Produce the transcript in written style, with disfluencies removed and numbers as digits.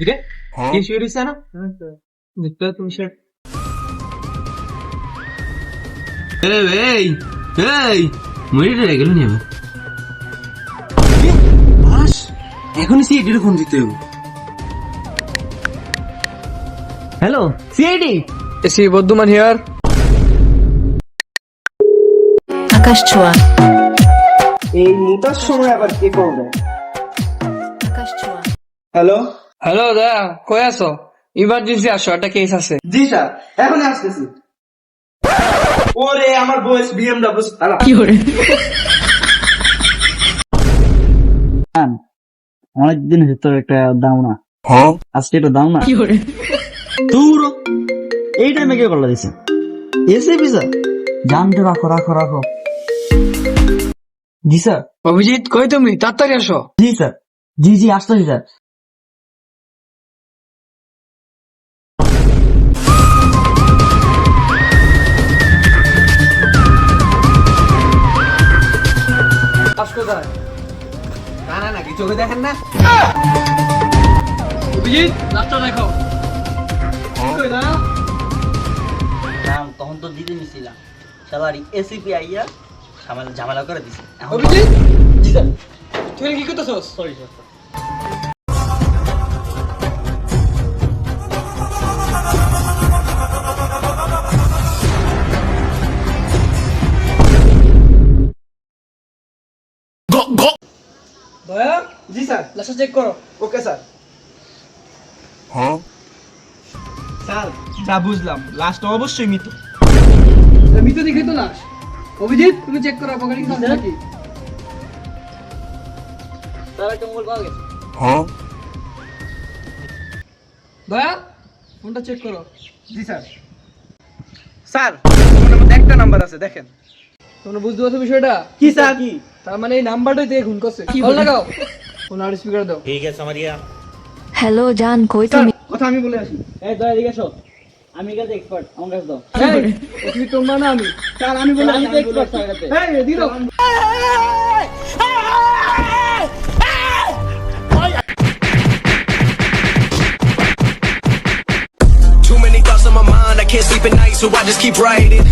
কিরে কি শুয়ে রয়েছে না দেখতে তুমি শার্ট এই এই মরিটা গেল নি আমি বাস এখনই সিআইডি ফোন দিতে হবে। Hello CID, AC Bardhaman here. আকাশ ছোঁয়া, এই মোটার সময় আবার কে করবে? আকাশ ছোঁয়া। হ্যালো, হ্যালো দা, কই আছো? ইমার্জেন্সি আসো, একটা কেস আছে। জি স্যার, এখন আসতেছি। ওরে আমার বয়স বিএমডব্লিউ অনেকদিন হয়েছে তোর একটা দাও না, আজকে এটা দাও না। দূর এই টাইমে কে করলা দিছে? এসে স্যার, জানতে রাখো রাখো রাখো। জি স্যার। অভিজিৎ কই তুমি? তাড়াতাড়ি আসো। জি স্যার, জি জি আসতেছি স্যার। কানা নাকি চোখে দেখেন না? অভিজিৎ লাস্টটা দেখো। কই দা? নাম তখন তো দিতে নিছিলাম, শালারি এসিপি আইয়া ঝামেলা করে দিছে। অভিজিৎ জি স্যার। তুই কি করতেছস? Sorry sir. Daya ji sir. লাস্টটা চেক করো। Okay sir. স্যার যা বুঝলাম লাস্ট অবশ্যই মৃত। মৃত দেখে তো লাশ। অভিজিৎ তুমি চেক করো পকেটিং আছে নাকি? স্যার একটা মোবাইল পাওয়া গেছে। দয়া ফোনটা চেক করো। জি স্যার। স্যার ফোনের মধ্যে একটা নাম্বার আছে, দেখেন। তোমরা বুঝতে পারছো বিষয়টা? কি স্যার? কি তার মানে এই নাম্বারটাই দিয়ে খুন করছে। কল লাগাও, ফোন আর স্পিকার দাও। হ্যালো জান, কই স্যার, তুমি? কথা আমি বলে আসি। এই দয়া দিকে এসো, আমি কাছে এক্সপার্ট, আমার কাছে দাও। এই তুমি তোমরা না আমি। স্যার আমি বলে আমি আসি। তো এক্সপার্ট স্যার কাছে। এই দিলো। Too many thoughts on my mind, I can't sleep at night, so I just keep writing.